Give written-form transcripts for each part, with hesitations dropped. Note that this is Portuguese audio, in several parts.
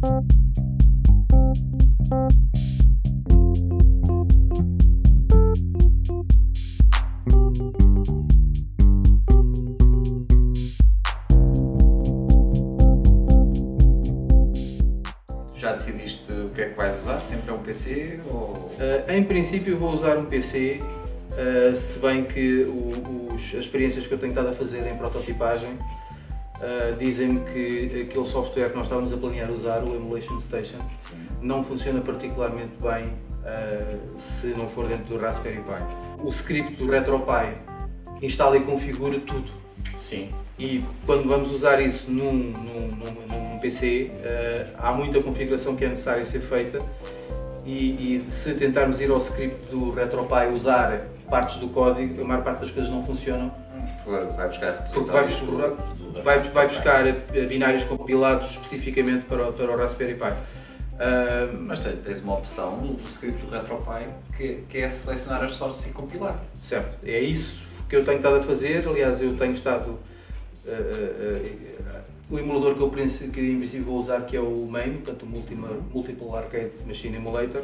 Já decidiste o que é que vais usar? Sempre é um PC? Ou... Em princípio vou usar um PC, se bem que as experiências que eu tenho estado a fazer em prototipagem dizem-me que aquele software que nós estávamos a planear usar, o Emulation Station, sim, não funciona particularmente bem se não for dentro do Raspberry Pi. O script do RetroPie instala e configura tudo. Sim. E quando vamos usar isso num PC, há muita configuração que é necessária ser feita e se tentarmos ir ao script do RetroPie usar partes do código, a maior parte das coisas não funcionam. Vai buscar binários compilados especificamente para o Raspberry Pi. Mas tens uma opção no script do RetroPie que é selecionar as sources e compilar. Certo, é isso que eu tenho estado a fazer. Aliás, eu tenho estado... o emulador que em princípio vou usar, que é o MAME, portanto o Multiple Arcade Machine Emulator,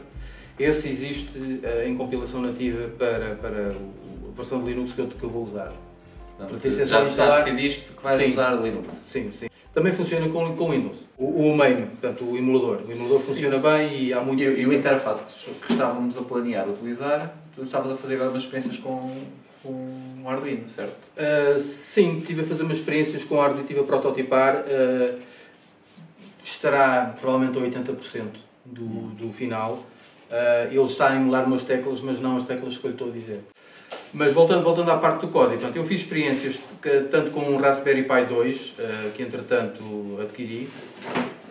esse existe em compilação nativa para a versão de Linux que eu vou usar. Portanto, já decidiste que vais usar Linux? Sim, sim. Também funciona com Windows. O MAME, portanto o emulador. O emulador funciona bem e há muitos... E o interface que estávamos a planear utilizar, tu estavas a fazer algumas experiências com um Arduino, certo? Sim, estive a fazer umas experiências com o Arduino, estive a prototipar. Estará provavelmente a 80% do final. Ele está a emular umas teclas, mas não as teclas que eu lhe estou a dizer. Mas voltando à parte do código, portanto, eu fiz experiências tanto com um Raspberry Pi 2, que entretanto adquiri,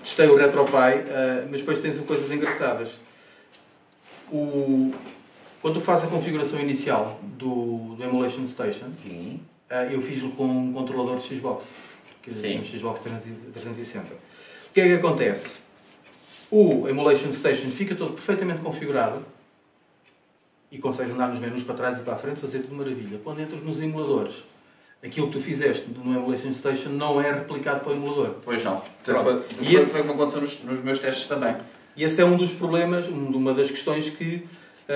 testei o RetroPie, mas depois tens coisas engraçadas. Quando tu fazes a configuração inicial do Emulation Station, sim, eu fiz-lo com um controlador de Xbox, que é um Xbox 360. O que é que acontece? O Emulation Station fica todo perfeitamente configurado e consegues andar nos menus para trás e para a frente, fazer tudo maravilha. Quando entras nos emuladores, aquilo que tu fizeste no Emulation Station não é replicado para o emulador. Pois não. Foi como aconteceu nos meus testes também. E esse é um dos problemas, uma das questões que,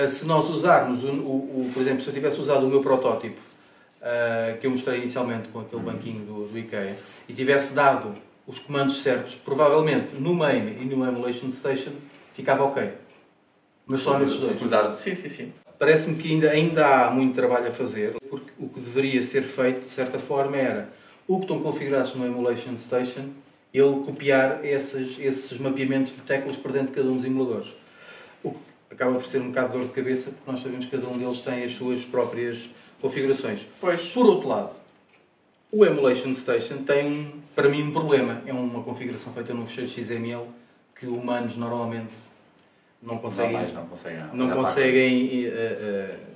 se nós usarmos, por exemplo, se eu tivesse usado o meu protótipo, que eu mostrei inicialmente com aquele banquinho do IKEA, e tivesse dado os comandos certos, provavelmente no MAME e no Emulation Station ficava ok. Mas só nesses dois. Sim. Parece-me que ainda há muito trabalho a fazer, porque o que deveria ser feito, de certa forma, era o que estão configurados no Emulation Station, ele copiar esses mapeamentos de teclas para dentro de cada um dos emuladores. O que acaba por ser um bocado de dor de cabeça, porque nós sabemos que cada um deles tem as suas próprias configurações. Pois. Por outro lado, o Emulation Station tem, para mim, um problema. É uma configuração feita num fecheiro XML que humanos normalmente não conseguem.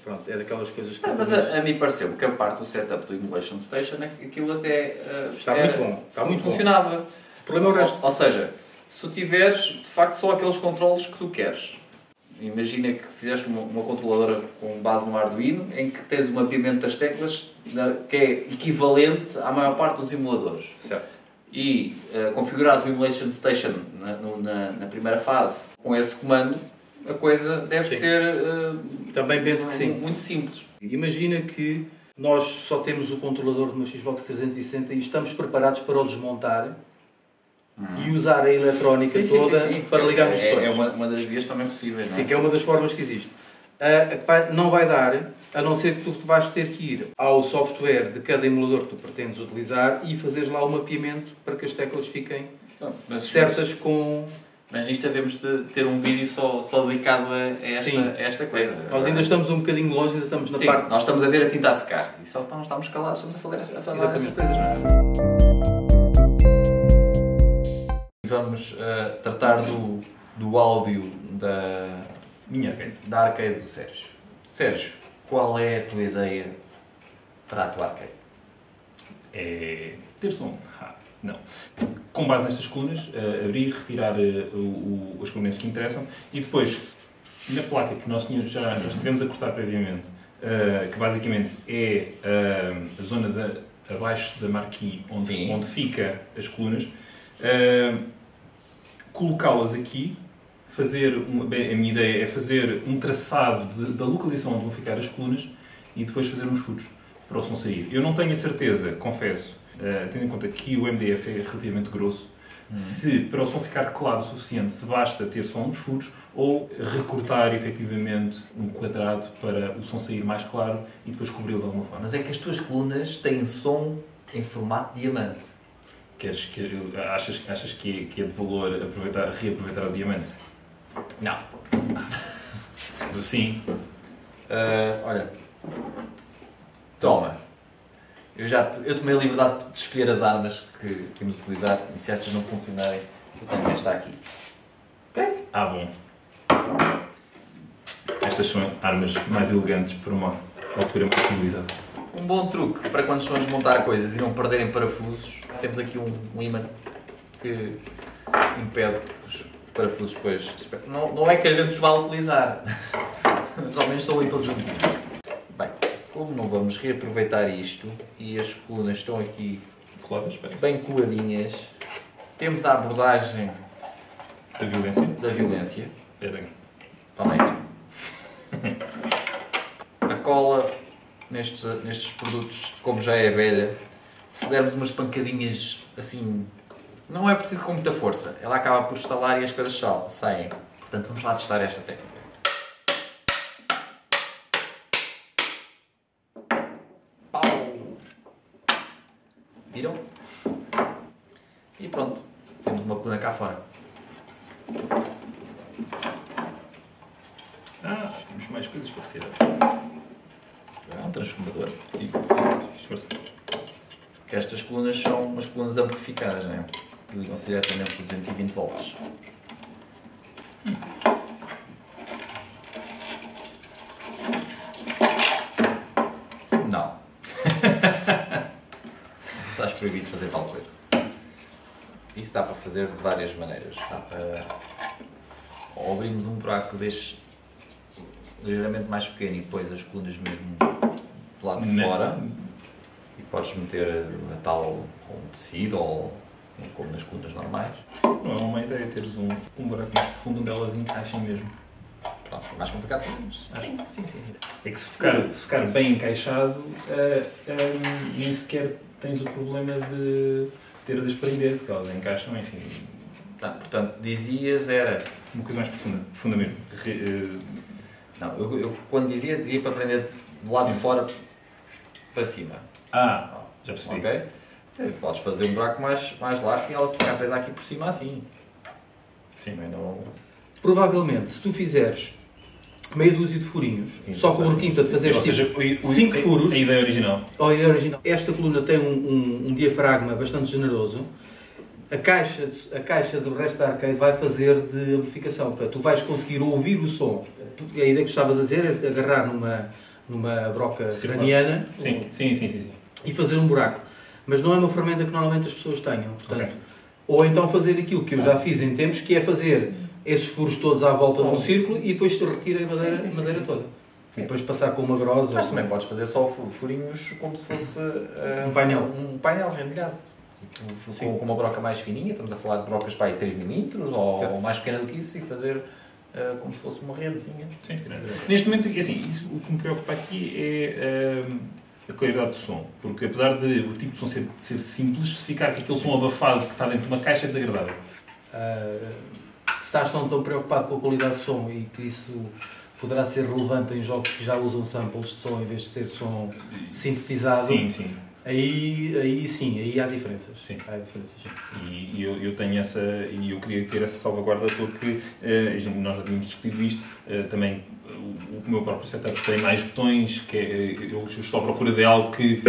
Pronto, é daquelas coisas que... mas a mim pareceu que a parte do setup do Emulation Station é que aquilo até muito bom. Está muito funcionava. Bom. O problema é o resto. Ou seja, se tu tiveres, de facto, só aqueles controles que tu queres. Imagina que fizeste uma controladora com base no Arduino, em que tens o mapeamento das teclas que é equivalente à maior parte dos emuladores. Certo. E configurares o Emulation Station na primeira fase com esse comando, a coisa deve ser também penso que sim. Muito simples. Imagina que nós só temos o controlador de uma Xbox 360 e estamos preparados para o desmontar e usar a eletrónica toda para ligar os botões. É uma das vias também possíveis, não é? Sim, que é uma das formas que existe. Não vai dar, a não ser que tu vais ter que ir ao software de cada emulador que tu pretendes utilizar e fazeres lá o mapeamento para que as teclas fiquem certas com... Mas nisto devemos de ter um vídeo só dedicado a esta coisa. Nós ainda estamos um bocadinho longe, ainda estamos na parte... nós estamos a ver a tinta a secar. E só para não estarmos calados, estamos a falar estas coisas, não é? Vamos tratar do áudio da arcade do Sérgio. Sérgio, qual é a tua ideia para a tua arcade? É ter som. Não. Com base nestas colunas, abrir, retirar as colunas que interessam e depois, na placa que nós já estivemos a cortar previamente, que basicamente é a zona abaixo da marquee onde fica as colunas, colocá-las aqui, a minha ideia é fazer um traçado da localização onde vão ficar as colunas e depois fazer uns furos para o som sair. Eu não tenho a certeza, confesso, tendo em conta que o MDF é relativamente grosso, se para o som ficar claro o suficiente, se basta ter só uns furos ou recortar efetivamente um quadrado para o som sair mais claro e depois cobri-lo de alguma forma. Mas é que as tuas colunas têm som em formato de diamante. Achas que é de valor reaproveitar o diamante? Não. Sim. Olha, toma. Eu tomei a liberdade de escolher as armas que íamos utilizar e se estas não funcionarem, eu tenho esta aqui. Ok? Bom. Estas são armas mais elegantes para uma altura mais civilizada. Um bom truque para quando estão a desmontar coisas e não perderem parafusos, temos aqui um ímã que impede os parafusos depois. Não é que a gente os vá utilizar, mas ao menos estão ali todos juntinhos. Bem, como não vamos reaproveitar isto e as colunas estão aqui Coladas, bem coladinhas, temos a abordagem da violência. Também. A cola nestes produtos, como já é velha, se dermos umas pancadinhas assim, não é preciso com muita força, ela acaba por estalar e as coisas saem. Portanto, vamos lá testar esta técnica. Pau! Viram? E pronto, temos uma coluna cá fora. Temos mais coisas para retirar. Um transformador. Sim. Esforça. Porque estas colunas são umas colunas amplificadas, não é? Ligam-se diretamente por 220 volts. Não. Estás proibido de fazer tal coisa. Isso dá para fazer de várias maneiras. Dá para... Ou abrimos um buraco que deixe ligeiramente mais pequeno e depois as colunas mesmo do lado de fora. E podes meter a tal ou um tecido ou como nas colunas normais. Não é uma ideia teres um buraco mais profundo onde elas encaixem mesmo. Pronto, é mais complicado, mas sim. É que se ficar bem encaixado, nem sequer tens o problema de ter a desprender, porque elas encaixam, enfim. Portanto, dizias era... Uma coisa mais profunda mesmo. Não, eu quando dizia para prender do lado de fora para cima. Já percebi. Ok? Podes fazer um buraco mais largo e ela ficar presa aqui por cima assim. Sim. Não... Provavelmente, se tu fizeres meia dúzia de furinhos, só com o buraquinho, portanto, fazeres tipo 5 furos... A ideia original. A ideia original. Esta coluna tem um diafragma bastante generoso. A caixa do resto da arcade vai fazer de amplificação. Portanto, tu vais conseguir ouvir o som. A ideia que estavas a dizer é agarrar numa broca craniana Sim. E fazer um buraco. Mas não é uma ferramenta que normalmente as pessoas tenham. Portanto, ou então fazer aquilo que eu já fiz em tempos, que é fazer esses furos todos à volta de um círculo e depois retira a madeira toda. E depois passar com uma grosa. Mas também podes fazer só furinhos como se fosse um painel. Um painel rendilhado. Com uma broca mais fininha, estamos a falar de brocas para aí 3 mm ou mais pequena do que isso e fazer como se fosse uma redezinha. Sim. Neste momento, assim, o que me preocupa aqui é a qualidade de som, porque apesar de o tipo de som ser simples, se ficar com aquele som abafado que está dentro de uma caixa é desagradável. Se estás tão preocupado com a qualidade de som e que isso poderá ser relevante em jogos que já usam samples de som em vez de ser som sintetizado, sim. Aí sim, aí há diferenças. Sim. Há diferenças, sim. E eu tenho essa, e eu queria ter essa salvaguarda porque nós já tínhamos discutido isto, também o meu próprio setup tem mais botões, que eu estou à procura de algo que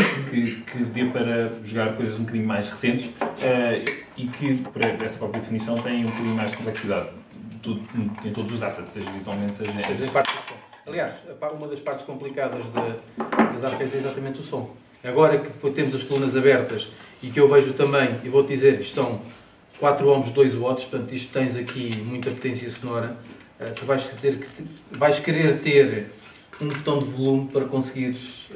dê para jogar coisas um bocadinho mais recentes e que, por essa própria definição, tem um bocadinho mais de complexidade em todos os assets, seja visualmente, seja... Aliás, uma das partes complicadas das arcades é exatamente o som. Agora que depois temos as colunas abertas e que eu vejo também, e vou-te dizer, isto são 4 ohms, 2 watts, portanto isto tens aqui muita potência sonora, tu vais querer ter um botão de volume para conseguires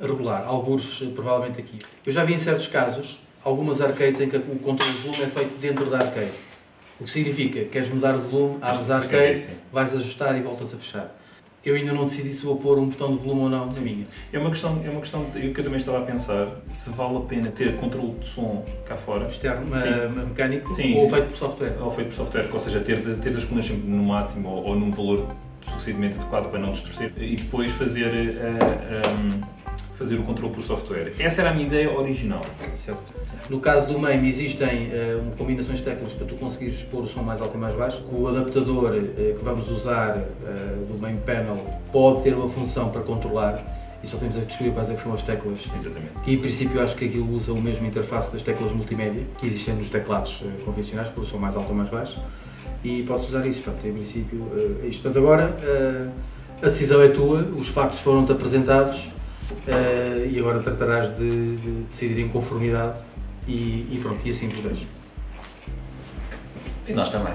regular, alguns provavelmente aqui. Eu já vi em certos casos algumas arcades em que o controle de volume é feito dentro da arcade. O que significa que queres mudar de volume, abres a arcade, vais ajustar e voltas a fechar. Eu ainda não decidi se vou pôr um botão de volume ou não na minha. É uma questão que eu também estava a pensar, se vale a pena ter controle de som cá fora. Externo, mecânico, sim, ou feito por software. Ou feito por software, ou seja, teres as colunas sempre no máximo ou num valor suficientemente adequado para não distorcer e depois fazer o controle por software. Essa era a minha ideia original. Certo. No caso do MAME existem combinações de teclas para tu conseguires pôr o som mais alto e mais baixo. O adaptador que vamos usar do MAME Panel pode ter uma função para controlar e só temos a descobrir quais é que são as teclas. Exatamente. Que em princípio acho que aquilo usa o mesmo interface das teclas multimédia que existem nos teclados convencionais, pôr o som mais alto ou mais baixo. E podes usar isso, portanto, em princípio é isto. Portanto, agora a decisão é tua, os factos foram-te apresentados e agora tratarás de decidir em conformidade e pronto, e assim por 10. E nós também.